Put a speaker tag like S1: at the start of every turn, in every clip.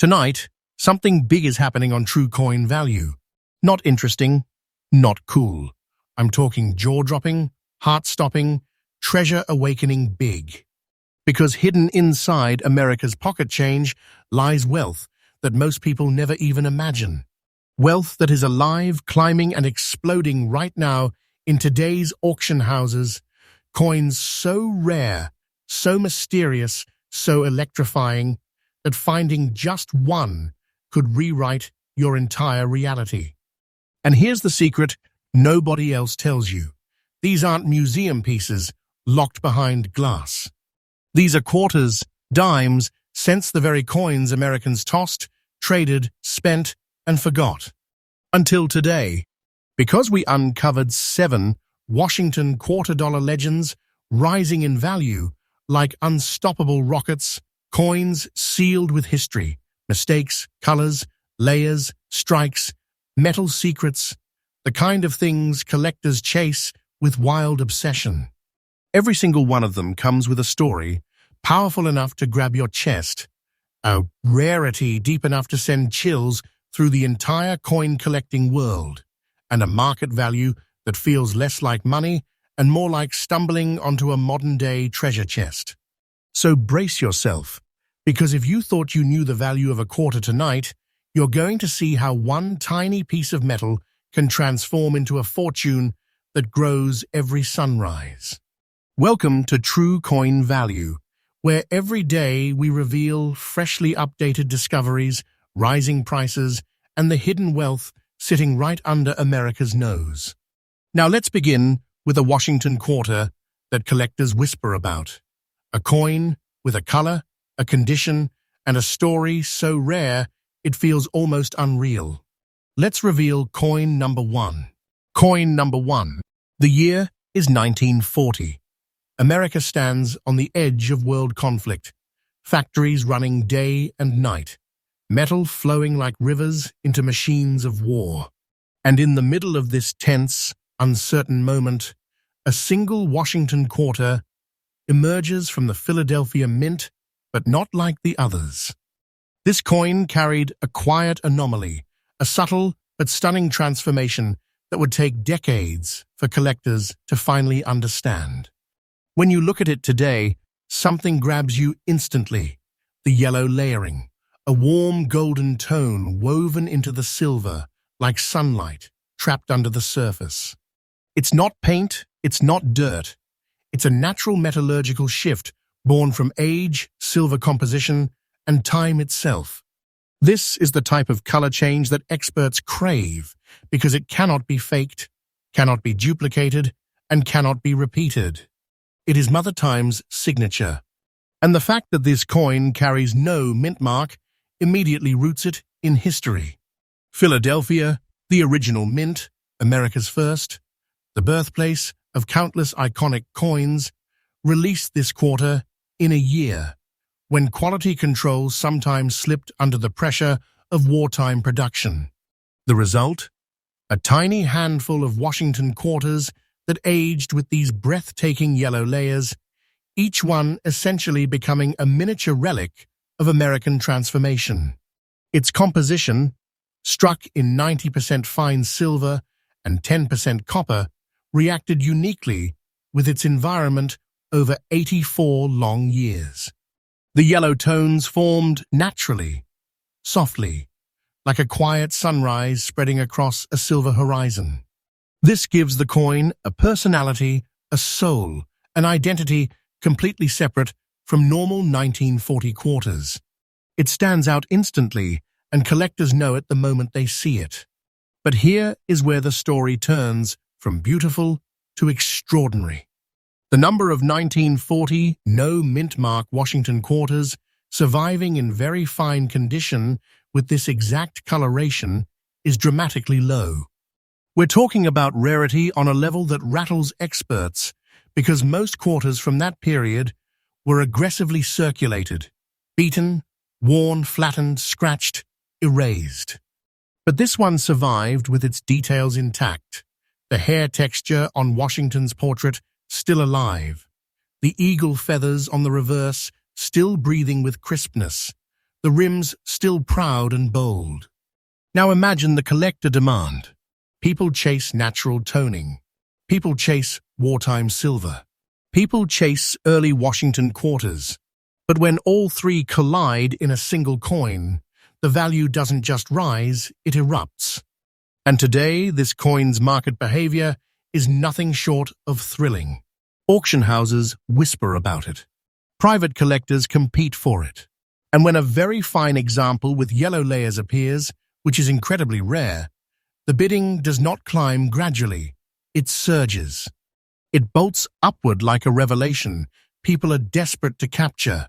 S1: Tonight, something big is happening on True Coin Value. Not interesting, not cool. I'm talking jaw-dropping, heart-stopping, treasure-awakening big. Because hidden inside America's pocket change lies wealth that most people never even imagine. Wealth that is alive, climbing, and exploding right now in today's auction houses. Coins so rare, so mysterious, so electrifying, that finding just one could rewrite your entire reality. And here's the secret nobody else tells you. These aren't museum pieces locked behind glass. These are quarters, dimes, cents, the very coins Americans tossed, traded, spent, and forgot. Until today, because we uncovered 7 Washington quarter-dollar legends rising in value like unstoppable rockets, coins sealed with history, mistakes, colors, layers, strikes, metal secrets, the kind of things collectors chase with wild obsession. Every single one of them comes with a story powerful enough to grab your chest, a rarity deep enough to send chills through the entire coin-collecting world, and a market value that feels less like money and more like stumbling onto a modern-day treasure chest. So brace yourself, because if you thought you knew the value of a quarter tonight, you're going to see how one tiny piece of metal can transform into a fortune that grows every sunrise. Welcome to True Coin Value, where every day we reveal freshly updated discoveries, rising prices, and the hidden wealth sitting right under America's nose. Now let's begin with a Washington quarter that collectors whisper about. A coin with a color, a condition, and a story so rare it feels almost unreal. Let's reveal coin number 1. Coin number 1. The year is 1940. America stands on the edge of world conflict. Factories running day and night. Metal flowing like rivers into machines of war. And in the middle of this tense, uncertain moment, a single Washington quarter emerges from the Philadelphia Mint, but not like the others. This coin carried a quiet anomaly, a subtle but stunning transformation that would take decades for collectors to finally understand. When you look at it today, something grabs you instantly. The yellow layering, a warm golden tone woven into the silver like sunlight trapped under the surface. It's not paint, it's not dirt. It's a natural metallurgical shift born from age, silver composition, and time itself. This is the type of color change that experts crave because it cannot be faked, cannot be duplicated, and cannot be repeated. It is Mother Time's signature. And the fact that this coin carries no mint mark immediately roots it in history. Philadelphia, the original mint, America's first, the birthplace of countless iconic coins, released this quarter in a year, when quality control sometimes slipped under the pressure of wartime production. The result? A tiny handful of Washington quarters that aged with these breathtaking yellow layers, each one essentially becoming a miniature relic of American transformation. Its composition, struck in 90% fine silver and 10% copper, reacted uniquely with its environment over 84 long years. The yellow tones formed naturally, softly, like a quiet sunrise spreading across a silver horizon. This gives the coin a personality, a soul, an identity completely separate from normal 1940 quarters. It stands out instantly, and collectors know it the moment they see it. But here is where the story turns from beautiful to extraordinary. The number of 1940 no mint mark Washington quarters surviving in very fine condition with this exact coloration is dramatically low. We're talking about rarity on a level that rattles experts because most quarters from that period were aggressively circulated, beaten, worn, flattened, scratched, erased. But this one survived with its details intact, the hair texture on Washington's portrait still alive, the eagle feathers on the reverse still breathing with crispness, the rims still proud and bold. Now imagine the collector demand. People chase natural toning. People chase wartime silver. People chase early Washington quarters. But when all three collide in a single coin, the value doesn't just rise, it erupts. And today, this coin's market behavior is nothing short of thrilling. Auction houses whisper about it. Private collectors compete for it. And when a very fine example with yellow layers appears, which is incredibly rare, the bidding does not climb gradually. It surges. It bolts upward like a revelation people are desperate to capture.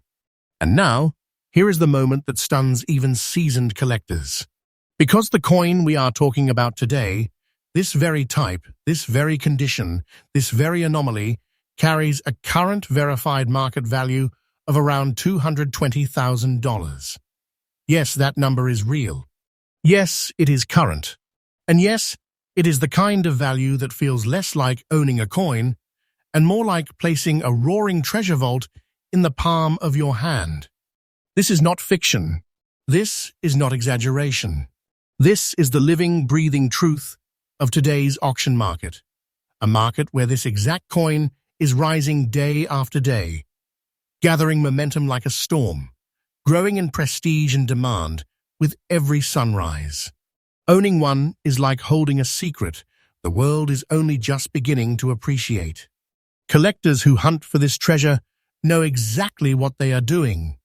S1: And now, here is the moment that stuns even seasoned collectors. Because the coin we are talking about today, this very type, this very condition, this very anomaly, carries a current verified market value of around $220,000. Yes, that number is real. Yes, it is current. And yes, it is the kind of value that feels less like owning a coin and more like placing a roaring treasure vault in the palm of your hand. This is not fiction. This is not exaggeration. This is the living, breathing truth of today's auction market. A market where this exact coin is rising day after day, gathering momentum like a storm, growing in prestige and demand with every sunrise. Owning one is like holding a secret the world is only just beginning to appreciate. Collectors who hunt for this treasure know exactly what they are doing.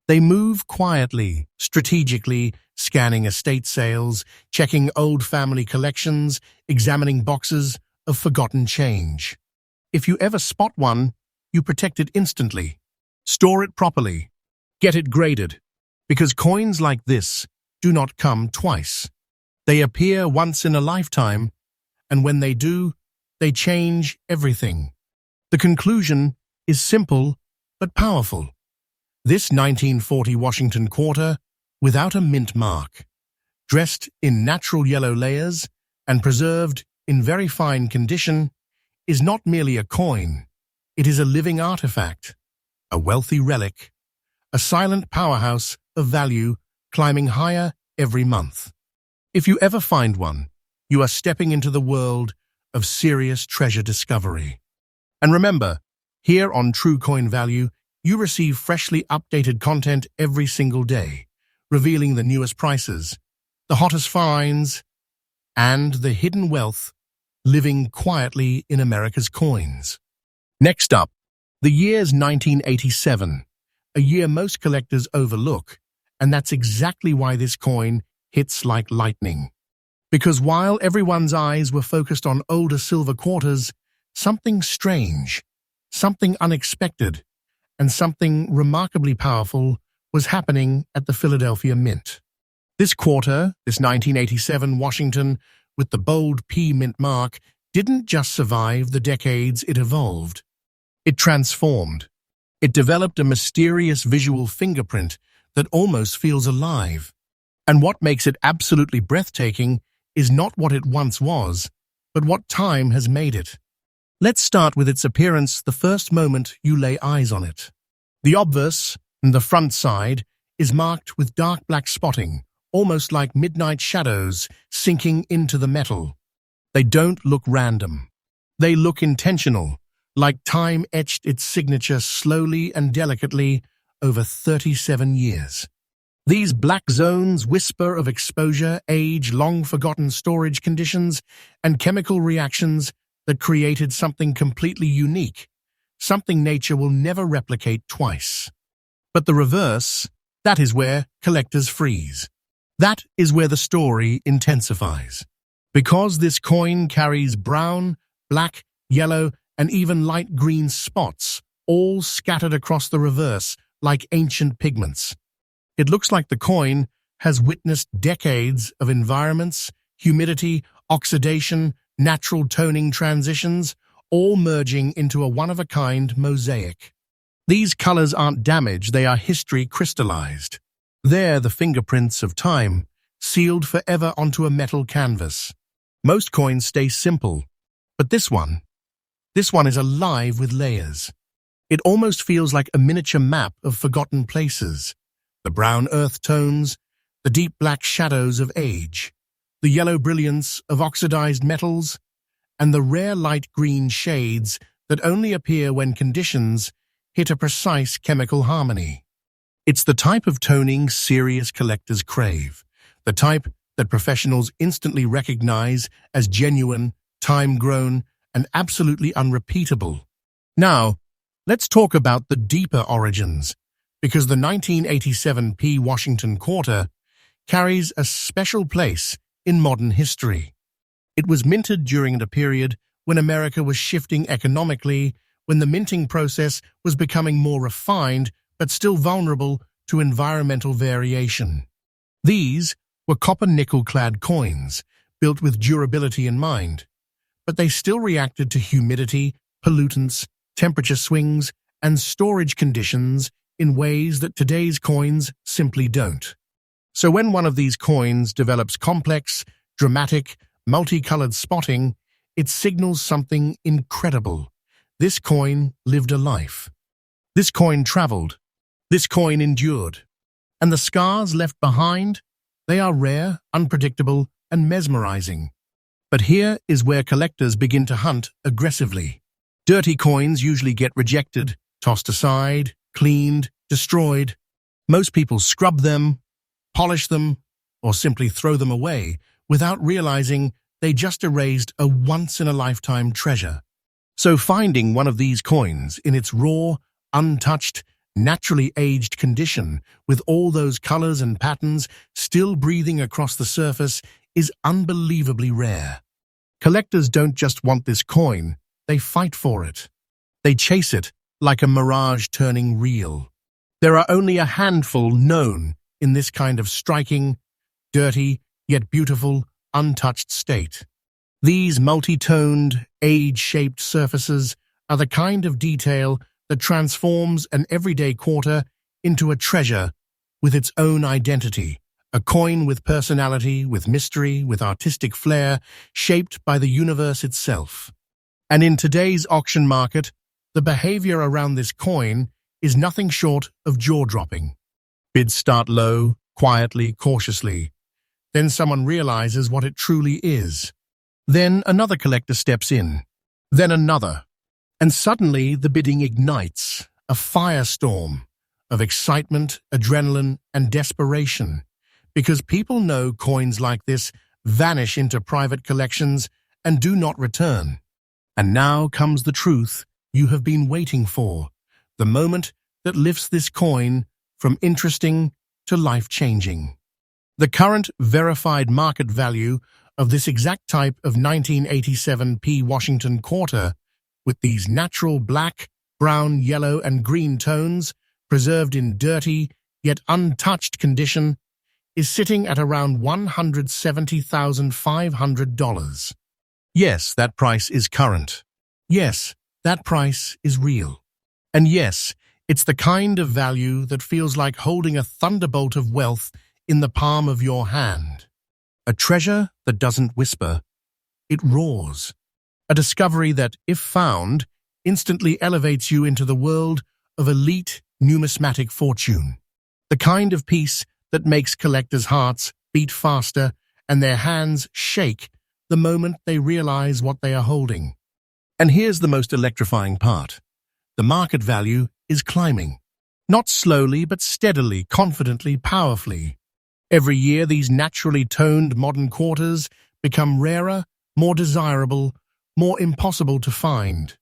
S1: They move quietly, strategically, scanning estate sales, checking old family collections, examining boxes of forgotten change. If you ever spot one, you protect it instantly. Store it properly. Get it graded. Because coins like this do not come twice. They appear once in a lifetime, and when they do, they change everything. The conclusion is simple but powerful. This 1940 Washington quarter, without a mint mark, dressed in natural yellow layers and preserved in very fine condition, is not merely a coin. It is a living artifact, a wealthy relic, a silent powerhouse of value climbing higher every month. If you ever find one, you are stepping into the world of serious treasure discovery. And remember, here on True Coin Value, you receive freshly updated content every single day, revealing the newest prices, the hottest finds, and the hidden wealth living quietly in America's coins. Next up, the year's 1987, a year most collectors overlook, and that's exactly why this coin hits like lightning. Because while everyone's eyes were focused on older silver quarters, something strange, something unexpected, and something remarkably powerful was happening at the Philadelphia Mint. This quarter, this 1987 Washington with the bold P mint mark, didn't just survive the decades it evolved. It transformed. It developed a mysterious visual fingerprint that almost feels alive. And what makes it absolutely breathtaking is not what it once was, but what time has made it. Let's start with its appearance the first moment you lay eyes on it. The obverse, the front side, is marked with dark black spotting, almost like midnight shadows sinking into the metal. They don't look random. They look intentional, like time etched its signature slowly and delicately over 37 years. These black zones whisper of exposure, age, long-forgotten storage conditions, and chemical reactions that created something completely unique, something nature will never replicate twice. But the reverse, that is where collectors freeze. That is where the story intensifies. Because this coin carries brown, black, yellow, and even light green spots, all scattered across the reverse like ancient pigments. It looks like the coin has witnessed decades of environments, humidity, oxidation, natural toning transitions, all merging into a one-of-a-kind mosaic. These colors aren't damaged, they are history crystallized. They're the fingerprints of time, sealed forever onto a metal canvas. Most coins stay simple, but this one is alive with layers. It almost feels like a miniature map of forgotten places, The brown earth tones, the deep black shadows of age, the yellow brilliance of oxidized metals, and the rare light green shades that only appear when conditions hit a precise chemical harmony. It's the type of toning serious collectors crave, the type that professionals instantly recognize as genuine, time-grown, and absolutely unrepeatable. Now, let's talk about the deeper origins, because the 1987 P. Washington Quarter carries a special place in modern history. It was minted during a period when America was shifting economically, when the minting process was becoming more refined but still vulnerable to environmental variation. These were copper-nickel-clad coins, built with durability in mind, but they still reacted to humidity, pollutants, temperature swings, and storage conditions in ways that today's coins simply don't. So when one of these coins develops complex, dramatic, multicolored spotting, it signals something incredible. This coin lived a life. This coin traveled. This coin endured. And the scars left behind, they are rare, unpredictable, and mesmerizing. But here is where collectors begin to hunt aggressively. Dirty coins usually get rejected, tossed aside, cleaned, destroyed. Most people scrub them, polish them, or simply throw them away without realizing they just erased a once-in-a-lifetime treasure. So finding one of these coins in its raw, untouched, naturally aged condition, with all those colors and patterns still breathing across the surface, is unbelievably rare. Collectors don't just want this coin, they fight for it. They chase it like a mirage turning real. There are only a handful known in this kind of striking, dirty, yet beautiful, untouched state. These multi-toned, age-shaped surfaces are the kind of detail that transforms an everyday quarter into a treasure with its own identity, a coin with personality, with mystery, with artistic flair, shaped by the universe itself. And in today's auction market, the behavior around this coin is nothing short of jaw-dropping. Bids start low, quietly, cautiously. Then someone realizes what it truly is. Then another collector steps in. Then another. And suddenly the bidding ignites, a firestorm of excitement, adrenaline, and desperation, because people know coins like this vanish into private collections and do not return. And now comes the truth you have been waiting for, the moment that lifts this coin from interesting to life-changing. The current verified market value of this exact type of 1987 P. Washington Quarter, with these natural black, brown, yellow, and green tones, preserved in dirty, yet untouched condition, is sitting at around $170,500. Yes, that price is current. Yes, that price is real. And yes, it's the kind of value that feels like holding a thunderbolt of wealth in the palm of your hand. A treasure that doesn't whisper, it roars. A discovery that, if found, instantly elevates you into the world of elite numismatic fortune. The kind of piece that makes collectors' hearts beat faster and their hands shake the moment they realize what they are holding. And here's the most electrifying part. The market value is climbing. Not slowly, but steadily, confidently, powerfully. Every year, these naturally toned modern quarters become rarer, more desirable, more impossible to find.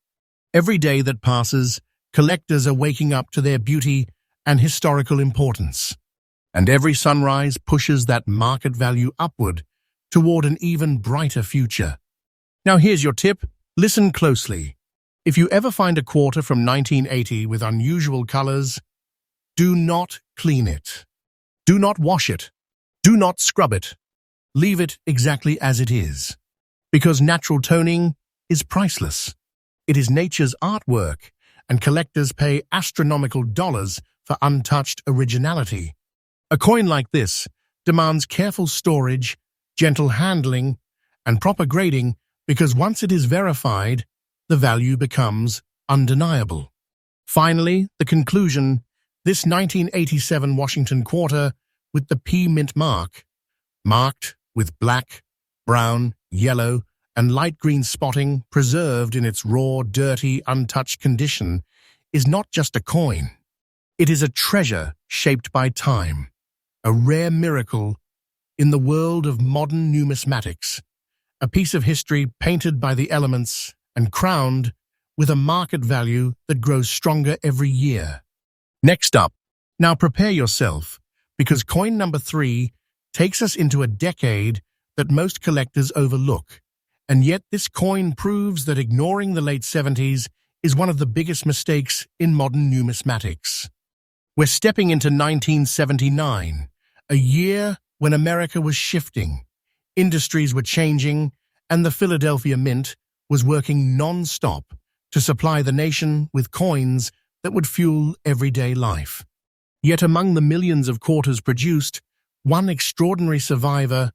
S1: Every day that passes, collectors are waking up to their beauty and historical importance. And every sunrise pushes that market value upward toward an even brighter future. Now here's your tip. Listen closely. If you ever find a quarter from 1980 with unusual colors, do not clean it. Do not wash it. Do not scrub it. Leave it exactly as it is. Because natural toning is priceless. It is nature's artwork, and collectors pay astronomical dollars for untouched originality. A coin like this demands careful storage, gentle handling, and proper grading, because once it is verified, the value becomes undeniable. Finally, the conclusion: This 1987 Washington quarter with the P mint mark, marked with black, brown, yellow, and light green spotting preserved in its raw, dirty, untouched condition, is not just a coin. It is a treasure shaped by time, a rare miracle in the world of modern numismatics, a piece of history painted by the elements and crowned with a market value that grows stronger every year. Next up, now prepare yourself, because coin number 3 takes us into a decade that most collectors overlook, and yet this coin proves that ignoring the late 70s is one of the biggest mistakes in modern numismatics. We're stepping into 1979, a year when America was shifting, industries were changing, and the Philadelphia Mint was working non-stop to supply the nation with coins that would fuel everyday life. Yet among the millions of quarters produced, one extraordinary survivor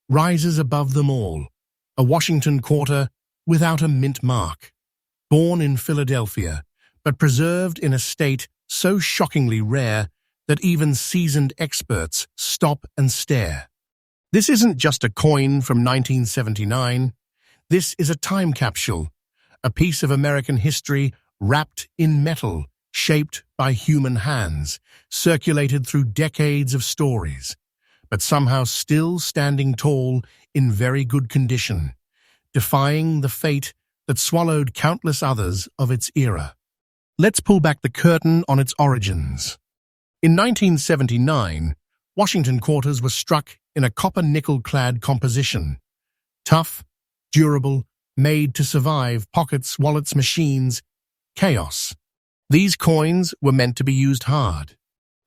S1: rises above them all, a Washington quarter without a mint mark. Born in Philadelphia, but preserved in a state so shockingly rare that even seasoned experts stop and stare. This isn't just a coin from 1979. This is a time capsule, a piece of American history wrapped in metal, shaped by human hands, circulated through decades of stories, but somehow still standing tall in very good condition, defying the fate that swallowed countless others of its era. Let's pull back the curtain on its origins. In 1979, Washington quarters were struck in a copper-nickel-clad composition. Tough, durable, made to survive pockets, wallets, machines, chaos. These coins were meant to be used hard.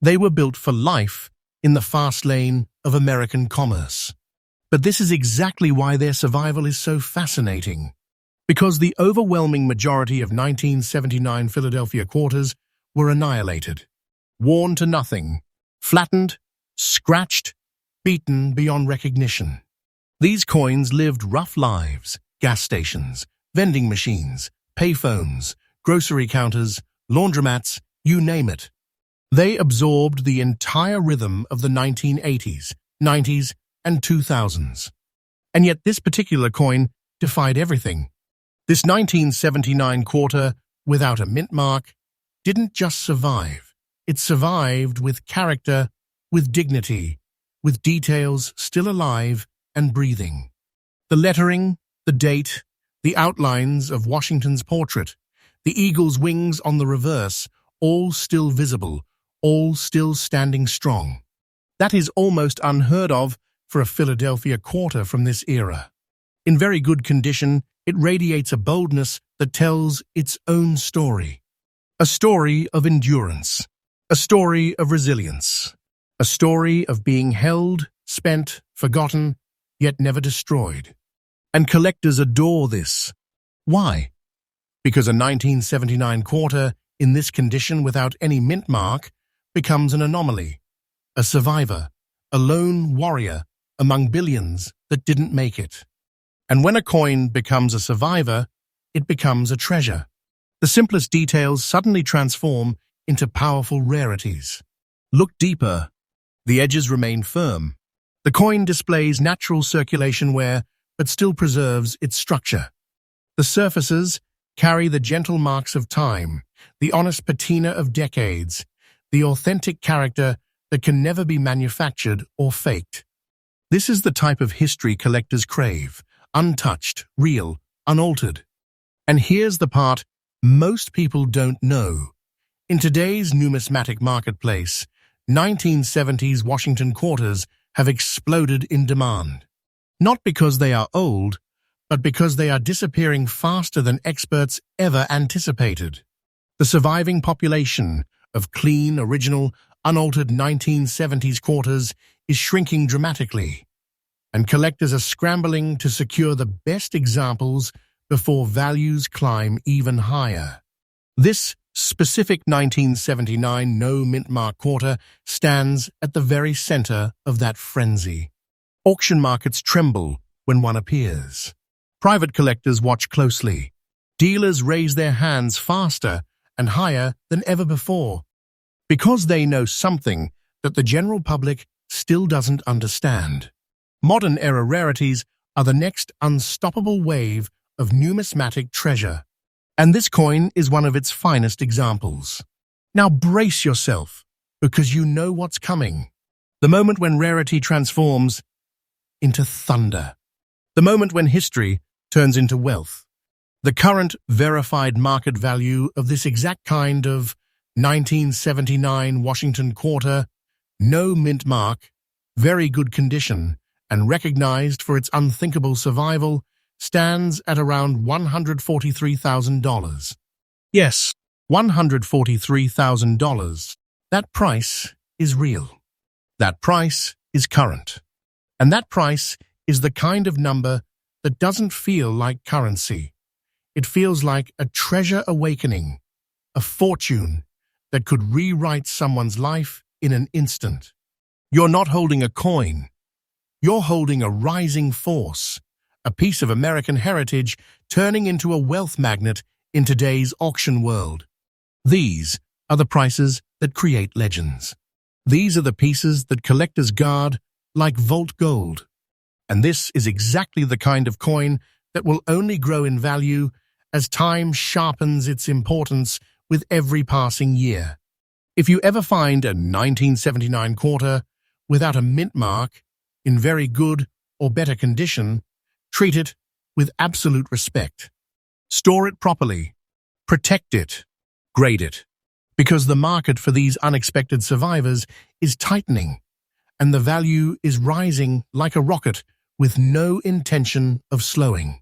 S1: They were built for life in the fast lane of American commerce. But this is exactly why their survival is so fascinating. Because the overwhelming majority of 1979 Philadelphia quarters were annihilated, worn to nothing, flattened, scratched, beaten beyond recognition. These coins lived rough lives: gas stations, vending machines, payphones, grocery counters, laundromats, you name it. They absorbed the entire rhythm of the 1980s, 90s, and 2000s. And yet this particular coin defied everything. This 1979 quarter, without a mint mark, didn't just survive. It survived with character, with dignity, with details still alive and breathing. The lettering, the date, the outlines of Washington's portrait, the eagle's wings on the reverse, all still visible, all still standing strong. That is almost unheard of for a Philadelphia quarter from this era. In very good condition, it radiates a boldness that tells its own story. A story of endurance, a story of resilience, a story of being held, spent, forgotten, yet never destroyed. And collectors adore this. Why? Because a 1979 quarter in this condition without any mint mark becomes an anomaly, a survivor, a lone warrior among billions that didn't make it. And when a coin becomes a survivor, it becomes a treasure. The simplest details suddenly transform into powerful rarities. Look deeper. The edges remain firm. The coin displays natural circulation wear, but still preserves its structure. The surfaces carry the gentle marks of time, the honest patina of decades, the authentic character that can never be manufactured or faked. This is the type of history collectors crave, untouched, real, unaltered. And here's the part most people don't know. In today's numismatic marketplace, 1970s Washington quarters have exploded in demand. Not because they are old, but because they are disappearing faster than experts ever anticipated. The surviving population of clean, original, unaltered 1970s quarters is shrinking dramatically, and collectors are scrambling to secure the best examples before values climb even higher. This specific 1979 no mint mark quarter stands at the very center of that frenzy. Auction markets tremble when one appears. Private collectors watch closely. Dealers raise their hands faster and higher than ever before. because they know something that the general public still doesn't understand. Modern-era rarities are the next unstoppable wave of numismatic treasure, and this coin is one of its finest examples. Now brace yourself, because you know what's coming. The moment when rarity transforms into thunder. The moment when history turns into wealth. The current verified market value of this exact kind of 1979 Washington quarter, no mint mark, very good condition, and recognized for its unthinkable survival, stands at around $143,000. Yes, $143,000. That price is real. That price is current. And that price is the kind of number that doesn't feel like currency. It feels like a treasure awakening, a fortune that could rewrite someone's life in an instant. You're not holding a coin. You're holding a rising force, a piece of American heritage turning into a wealth magnet in today's auction world. These are the prices that create legends. These are the pieces that collectors guard like vault gold. And this is exactly the kind of coin that will only grow in value as time sharpens its importance with every passing year. If you ever find a 1979 quarter without a mint mark, in very good or better condition, treat it with absolute respect. Store it properly, protect it, grade it, because the market for these unexpected survivors is tightening, and the value is rising like a rocket with no intention of slowing.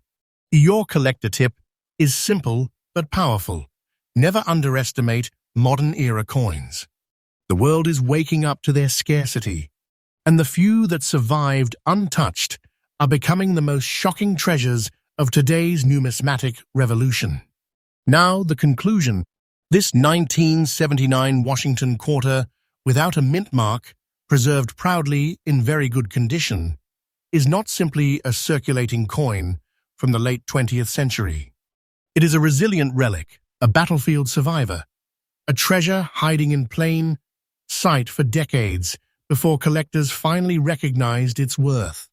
S1: Your collector tip is simple but powerful. Never underestimate modern-era coins. The world is waking up to their scarcity, and the few that survived untouched are becoming the most shocking treasures of today's numismatic revolution. Now, the conclusion. This 1979 Washington quarter, without a mint mark, preserved proudly in very good condition, is not simply a circulating coin from the late 20th century. It is a resilient relic, a battlefield survivor, a treasure hiding in plain sight for decades before collectors finally recognized its worth.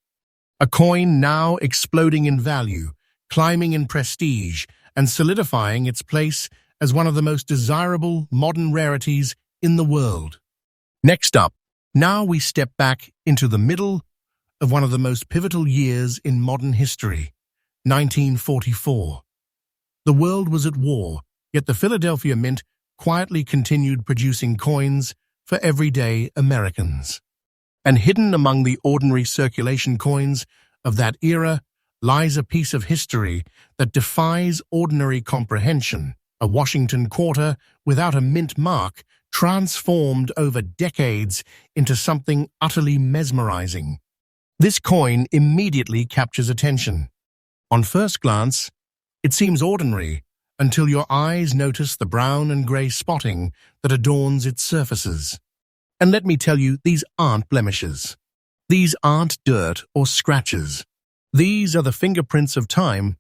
S1: A coin now exploding in value, climbing in prestige, and solidifying its place as one of the most desirable modern rarities in the world. Next up, now we step back into the middle of one of the most pivotal years in modern history, 1944. The world was at war, yet the Philadelphia Mint quietly continued producing coins for everyday Americans. And hidden among the ordinary circulation coins of that era lies a piece of history that defies ordinary comprehension. A Washington quarter without a mint mark transformed over decades into something utterly mesmerizing. This coin immediately captures attention. On first glance, it seems ordinary until your eyes notice the brown and gray spotting that adorns its surfaces. And let me tell you, these aren't blemishes. These aren't dirt or scratches. These are the fingerprints of time,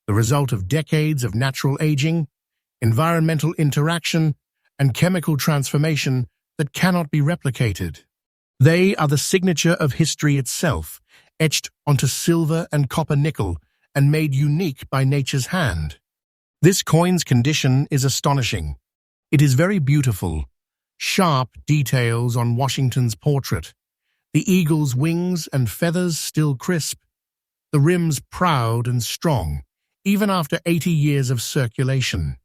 S1: the result of decades of natural aging, environmental interaction, and chemical transformation that cannot be replicated. They are the signature of history itself, etched onto silver and copper nickel and made unique by nature's hand. This coin's condition is astonishing. It is very beautiful. Sharp details on Washington's portrait. The eagle's wings and feathers still crisp. The rims proud and strong, even after 80 years of circulation.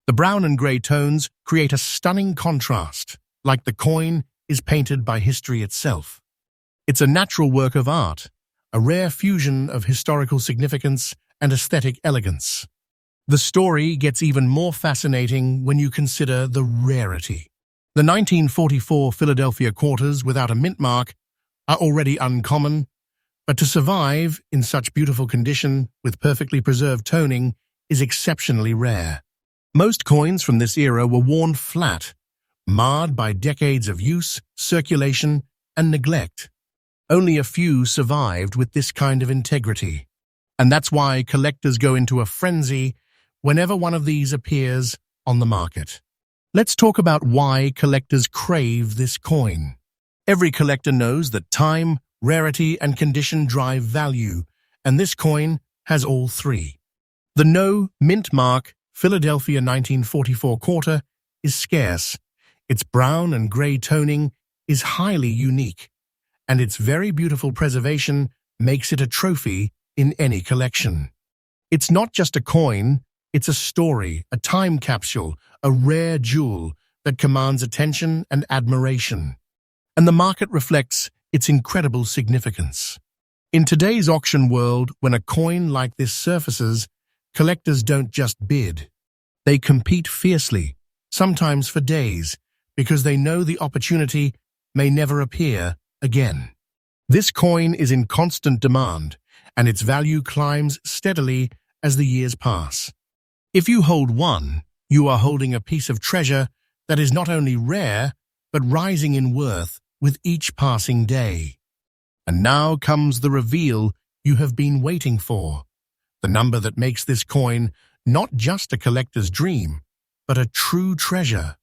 S1: The brown and gray tones create a stunning contrast, like the coin is painted by history itself. It's a natural work of art, a rare fusion of historical significance and aesthetic elegance. The story gets even more fascinating when you consider the rarity. The 1944 Philadelphia quarters without a mint mark are already uncommon, but to survive in such beautiful condition with perfectly preserved toning is exceptionally rare. Most coins from this era were worn flat, marred by decades of use, circulation, and neglect. Only a few survived with this kind of integrity. And that's why collectors go into a frenzy whenever one of these appears on the market. Let's talk about why collectors crave this coin. Every collector knows that time, rarity, and condition drive value, and this coin has all three. The no mint mark Philadelphia 1944 quarter is scarce. Its brown and gray toning is highly unique, and its very beautiful preservation makes it a trophy in any collection. It's not just a coin, it's a story, a time capsule, a rare jewel that commands attention and admiration. And the market reflects its incredible significance. In today's auction world, when a coin like this surfaces, collectors don't just bid. They compete fiercely, sometimes for days, because they know the opportunity may never appear again. This coin is in constant demand, and its value climbs steadily as the years pass. If you hold one, you are holding a piece of treasure that is not only rare, but rising in worth with each passing day. And now comes the reveal you have been waiting for, the number that makes this coin not just a collector's dream, but a true treasure.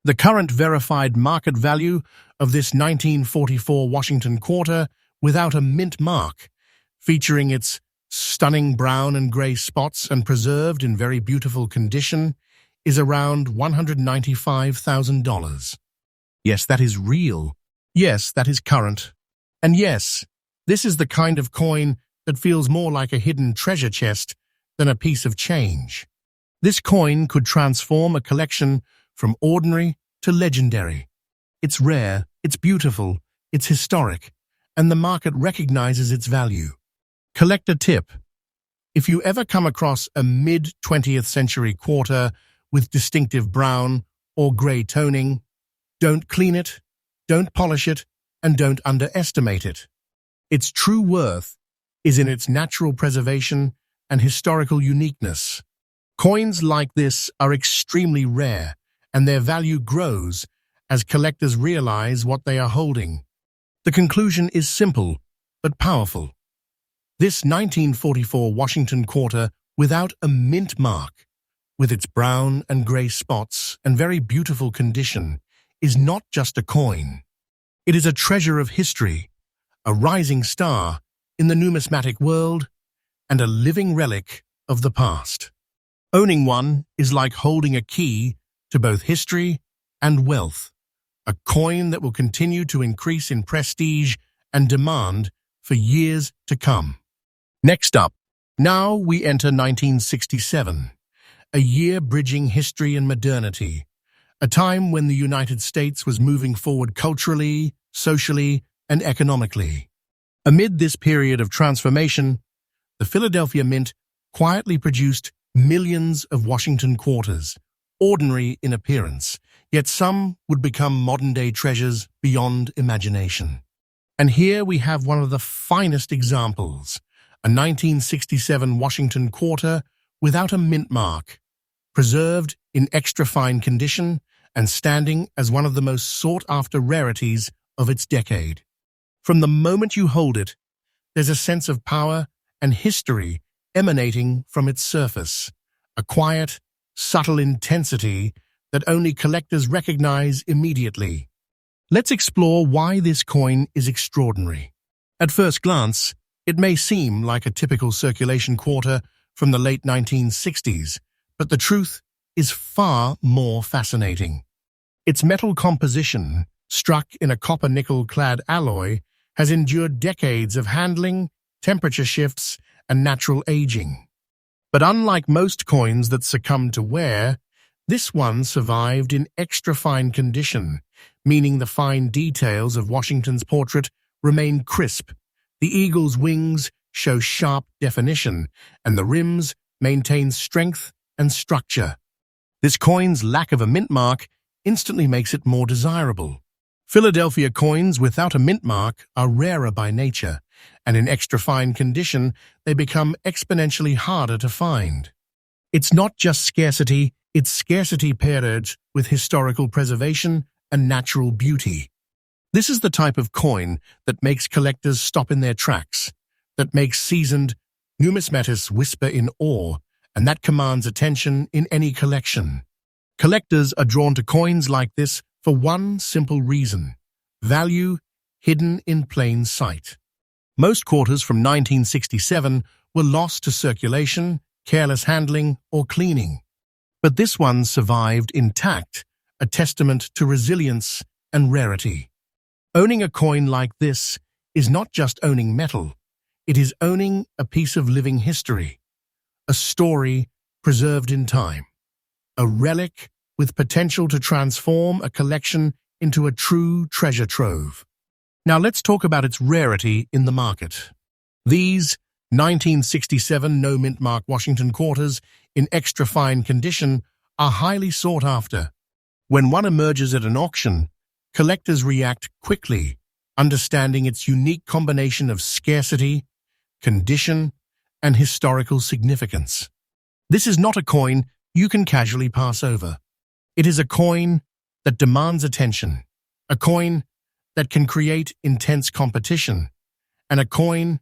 S1: The current verified market value of this 1944 Washington quarter without a mint mark, featuring its stunning brown and gray spots and preserved in very beautiful condition, is around $195,000. Yes, that is real. Yes, that is current. And yes, this is the kind of coin that feels more like a hidden treasure chest than a piece of change. This coin could transform a collection from ordinary to legendary. It's rare, it's beautiful, it's historic, and the market recognizes its value. Collector tip: if you ever come across a mid-20th century quarter with distinctive brown or gray toning, don't clean it, don't polish it, and don't underestimate it. Its true worth is in its natural preservation and historical uniqueness. Coins like this are extremely rare, and their value grows as collectors realize what they are holding. The conclusion is simple, but powerful. This 1944 Washington quarter without a mint mark, with its brown and gray spots and very beautiful condition, is not just a coin. It is a treasure of history, a rising star in the numismatic world, and a living relic of the past. Owning one is like holding a key to both history and wealth, a coin that will continue to increase in prestige and demand for years to come. Next up, now we enter 1967, a year bridging history and modernity, a time when the United States was moving forward culturally, socially, and economically. Amid this period of transformation, the Philadelphia Mint quietly produced millions of Washington quarters, ordinary in appearance, yet some would become modern-day treasures beyond imagination. And here we have one of the finest examples, a 1967 Washington quarter without a mint mark, preserved in extra-fine condition and standing as one of the most sought-after rarities of its decade. From the moment you hold it, there's a sense of power and history emanating from its surface, a quiet, subtle intensity that only collectors recognize immediately. Let's explore why this coin is extraordinary. At first glance, it may seem like a typical circulation quarter from the late 1960s, but the truth is far more fascinating. Its metal composition, struck in a copper-nickel-clad alloy, has endured decades of handling, temperature shifts, and natural aging. But unlike most coins that succumb to wear, this one survived in extra-fine condition, meaning the fine details of Washington's portrait remain crisp, the eagle's wings show sharp definition, and the rims maintain strength and structure. This coin's lack of a mint mark instantly makes it more desirable. Philadelphia coins without a mint mark are rarer by nature, and in extra-fine condition, they become exponentially harder to find. It's not just scarcity, it's scarcity paired with historical preservation and natural beauty. This is the type of coin that makes collectors stop in their tracks, that makes seasoned numismatics whisper in awe, and that commands attention in any collection. Collectors are drawn to coins like this for one simple reason: value hidden in plain sight. Most quarters from 1967 were lost to circulation, careless handling, or cleaning. But this one survived intact, a testament to resilience and rarity. Owning a coin like this is not just owning metal, it is owning a piece of living history, a story preserved in time, a relic with potential to transform a collection into a true treasure trove. Now let's talk about its rarity in the market. These 1967 no-mint mark Washington quarters in extra fine condition are highly sought after. When one emerges at an auction, collectors react quickly, understanding its unique combination of scarcity, condition, and historical significance. This is not a coin you can casually pass over. It is a coin that demands attention, a coin that can create intense competition, and a coin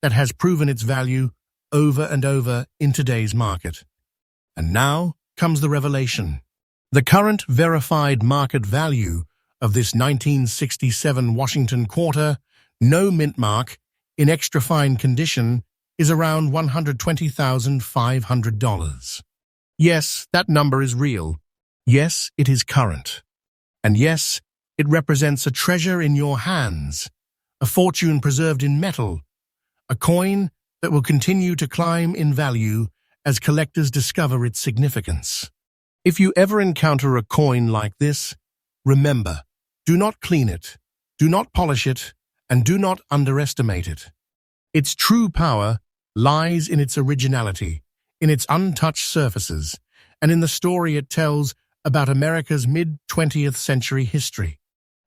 S1: that has proven its value over and over in today's market. And now comes the revelation. The current verified market value of this 1967 Washington quarter, no mint mark, in extra fine condition, is around $120,500. Yes, that number is real. Yes, it is current. And yes, it represents a treasure in your hands, a fortune preserved in metal, a coin that will continue to climb in value as collectors discover its significance. If you ever encounter a coin like this, remember, do not clean it, do not polish it, and do not underestimate it. Its true power lies in its originality, in its untouched surfaces, and in the story it tells about America's mid-20th century history.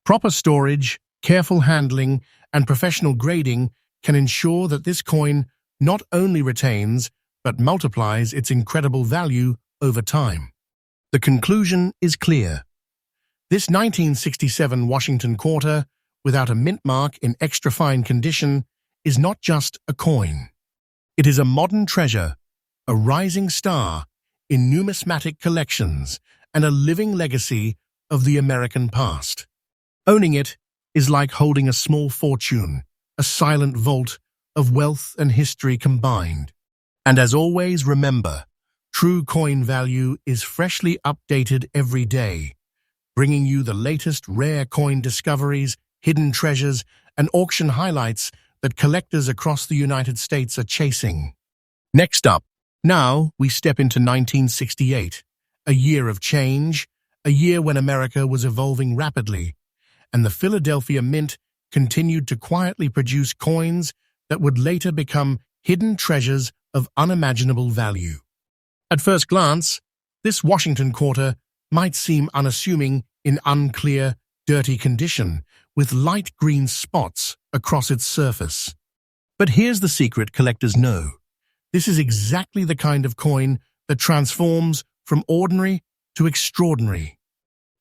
S1: Proper storage, careful handling, and professional grading can ensure that this coin not only retains but multiplies its incredible value over time. The conclusion is clear. This 1967 Washington quarter, without a mint mark in extra fine condition, is not just a coin. It is a modern treasure, a rising star in numismatic collections, and a living legacy of the American past. Owning it is like holding a small fortune, a silent vault of wealth and history combined. And as always, remember, true coin value is freshly updated every day, bringing you the latest rare coin discoveries, hidden treasures, and auction highlights that collectors across the United States are chasing. Next up, now we step into 1968, a year of change, a year when America was evolving rapidly, and the Philadelphia Mint continued to quietly produce coins that would later become hidden treasures of unimaginable value. At first glance, this Washington quarter might seem unassuming in unclear, dirty condition, with light green spots across its surface. But here's the secret collectors know. This is exactly the kind of coin that transforms from ordinary to extraordinary.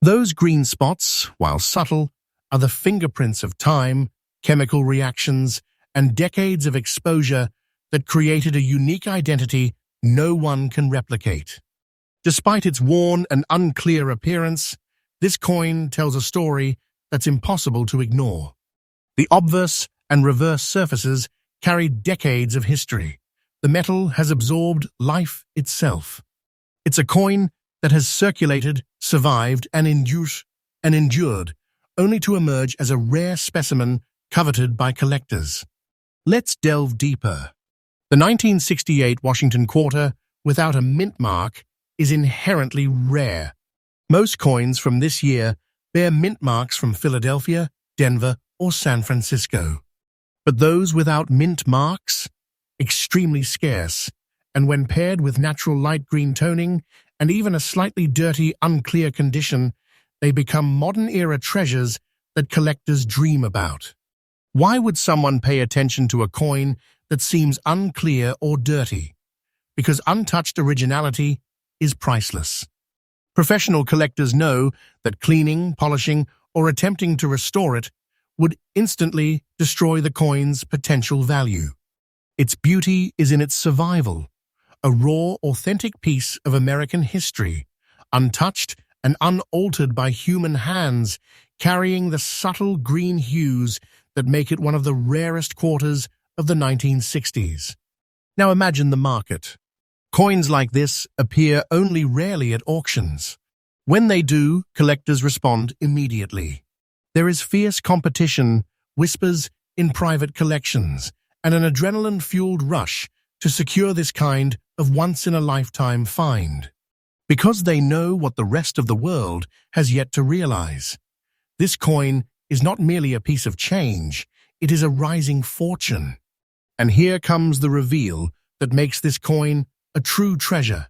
S1: Those green spots, while subtle, are the fingerprints of time, chemical reactions, and decades of exposure that created a unique identity no one can replicate. Despite its worn and unclear appearance, this coin tells a story that's impossible to ignore. The obverse and reverse surfaces carry decades of history. The metal has absorbed life itself. It's a coin that has circulated, survived, and endured, only to emerge as a rare specimen coveted by collectors. Let's delve deeper. The 1968 Washington quarter, without a mint mark, is inherently rare. Most coins from this year bear mint marks from Philadelphia, Denver, or San Francisco. But those without mint marks? Extremely scarce, and when paired with natural light green toning and even a slightly dirty, unclear condition, they become modern-era treasures that collectors dream about. Why would someone pay attention to a coin that seems unclear or dirty? Because untouched originality is priceless. Professional collectors know that cleaning, polishing, or attempting to restore it would instantly destroy the coin's potential value. Its beauty is in its survival, a raw, authentic piece of American history, untouched and unaltered by human hands, carrying the subtle green hues that make it one of the rarest quarters of the 1960s. Now imagine the market. Coins like this appear only rarely at auctions. When they do, collectors respond immediately. There is fierce competition, whispers in private collections, and an adrenaline-fueled rush to secure this kind of once-in-a-lifetime find. Because they know what the rest of the world has yet to realize. This coin is not merely a piece of change, it is a rising fortune. And here comes the reveal that makes this coin a true treasure.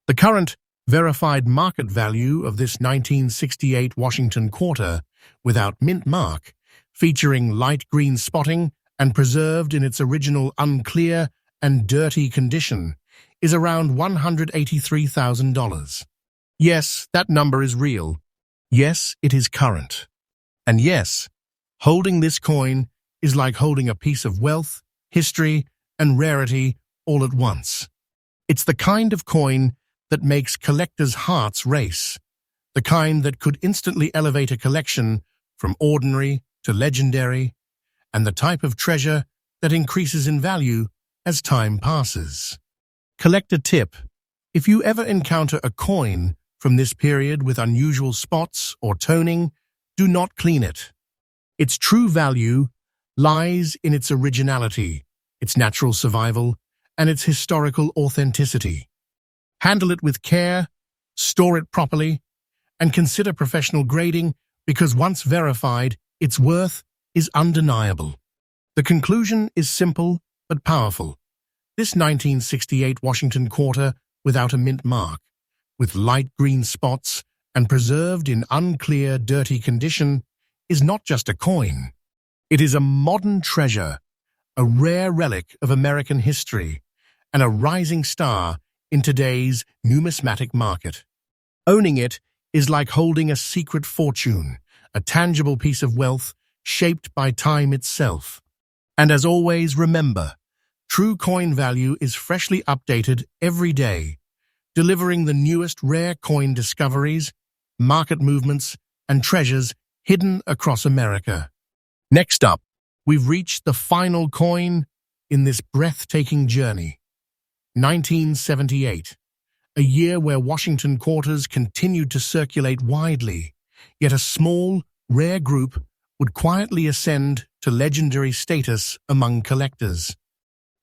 S1: The current verified market value of this 1968 Washington quarter, without mint mark, featuring light green spotting and preserved in its original unclear and dirty condition, is around $183,000. Yes, that number is real. Yes, it is current. And yes, holding this coin is like holding a piece of wealth, history, and rarity all at once. It's the kind of coin that makes collectors' hearts race, the kind that could instantly elevate a collection from ordinary to legendary, and the type of treasure that increases in value as time passes. Collector tip: if you ever encounter a coin from this period with unusual spots or toning, do not clean it. Its true value lies in its originality, its natural survival, and its historical authenticity. Handle it with care, store it properly, and consider professional grading because once verified, its worth is undeniable. The conclusion is simple but powerful. This 1968 Washington quarter without a mint mark, with light green spots and preserved in unclear, dirty condition, is not just a coin. It is a modern treasure, a rare relic of American history, and a rising star in today's numismatic market. Owning it is like holding a secret fortune, a tangible piece of wealth shaped by time itself. And as always, remember, true coin value is freshly updated every day, delivering the newest rare coin discoveries, market movements, and treasures hidden across America. Next up, we've reached the final coin in this breathtaking journey. 1978, a year where Washington quarters continued to circulate widely, yet a small, rare group would quietly ascend to legendary status among collectors.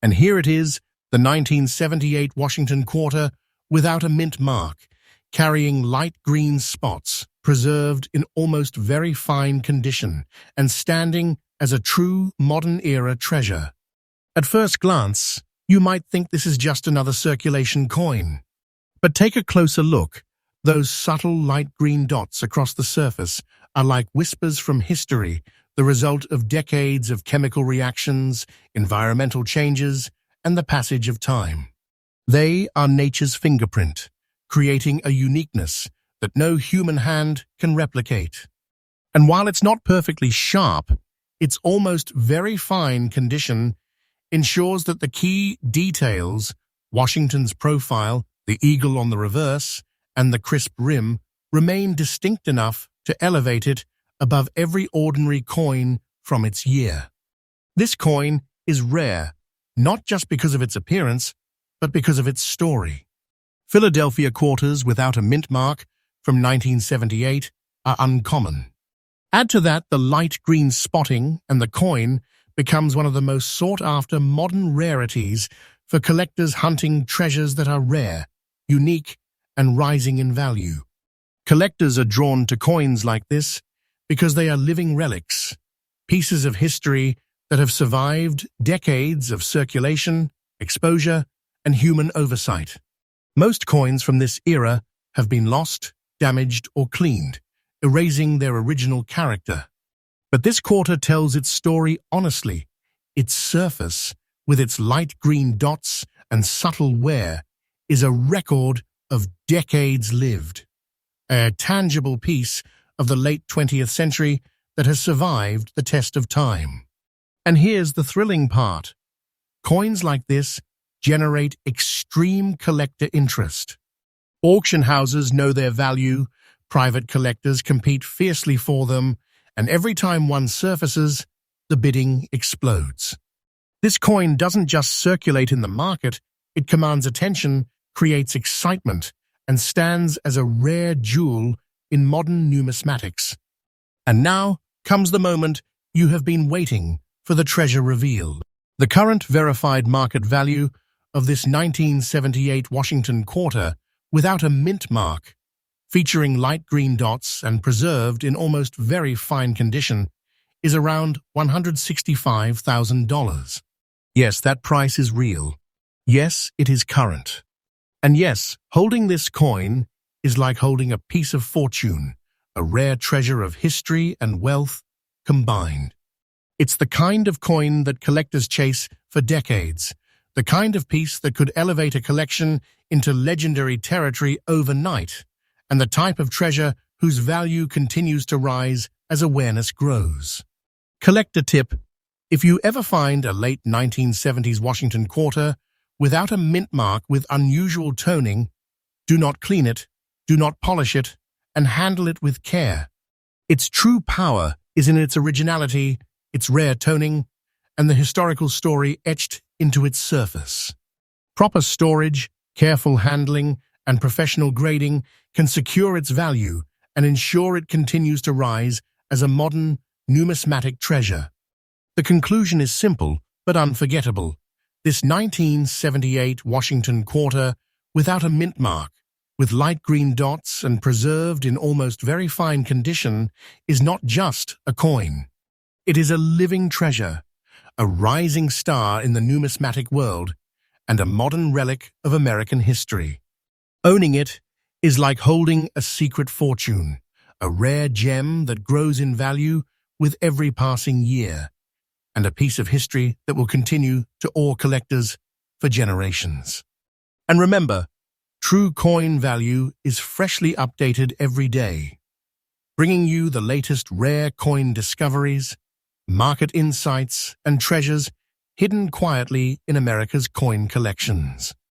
S1: And here it is, the 1978 Washington quarter without a mint mark, carrying light green spots, preserved in almost very fine condition, and standing as a true modern-era treasure. At first glance, you might think this is just another circulation coin. But take a closer look. Those subtle light green dots across the surface are like whispers from history, the result of decades of chemical reactions, environmental changes, and the passage of time. They are nature's fingerprint, creating a uniqueness that no human hand can replicate. And while it's not perfectly sharp, its almost very fine condition ensures that the key details, Washington's profile, the eagle on the reverse, and the crisp rim, remain distinct enough to elevate it above every ordinary coin from its year. This coin is rare, not just because of its appearance, but because of its story. Philadelphia quarters without a mint mark from 1978 are uncommon. Add to that the light green spotting, and the coin becomes one of the most sought-after modern rarities for collectors hunting treasures that are rare, unique, and rising in value. Collectors are drawn to coins like this because they are living relics, pieces of history that have survived decades of circulation, exposure, and human oversight. Most coins from this era have been lost, damaged, or cleaned, erasing their original character. But this quarter tells its story honestly. Its surface, with its light green dots and subtle wear, is a record of decades lived, a tangible piece of the late 20th century that has survived the test of time. And here's the thrilling part. Coins like this generate extreme collector interest. Auction houses know their value, private collectors compete fiercely for them, and every time one surfaces, the bidding explodes. This coin doesn't just circulate in the market, it commands attention, creates excitement, and stands as a rare jewel in modern numismatics. And now comes the moment you have been waiting for, the treasure reveal. The current verified market value of this 1978 Washington quarter, without a mint mark, featuring light green dots and preserved in almost very fine condition, is around $165,000. Yes, that price is real. Yes, it is current. And yes, holding this coin is like holding a piece of fortune, a rare treasure of history and wealth combined. It's the kind of coin that collectors chase for decades, the kind of piece that could elevate a collection into legendary territory overnight, and the type of treasure whose value continues to rise as awareness grows. Collector tip: if you ever find a late 1970s Washington quarter without a mint mark with unusual toning, do not clean it, do not polish it, and handle it with care. Its true power is in its originality, its rare toning, and the historical story etched into its surface. Proper storage, careful handling, and professional grading can secure its value and ensure it continues to rise as a modern, numismatic treasure. The conclusion is simple but unforgettable. This 1978 Washington quarter, without a mint mark, with light green dots and preserved in almost very fine condition, is not just a coin. It is a living treasure, a rising star in the numismatic world, and a modern relic of American history. Owning it is like holding a secret fortune, a rare gem that grows in value with every passing year, and a piece of history that will continue to awe collectors for generations. And remember, true coin value is freshly updated every day, bringing you the latest rare coin discoveries, market insights, and treasures hidden quietly in America's coin collections.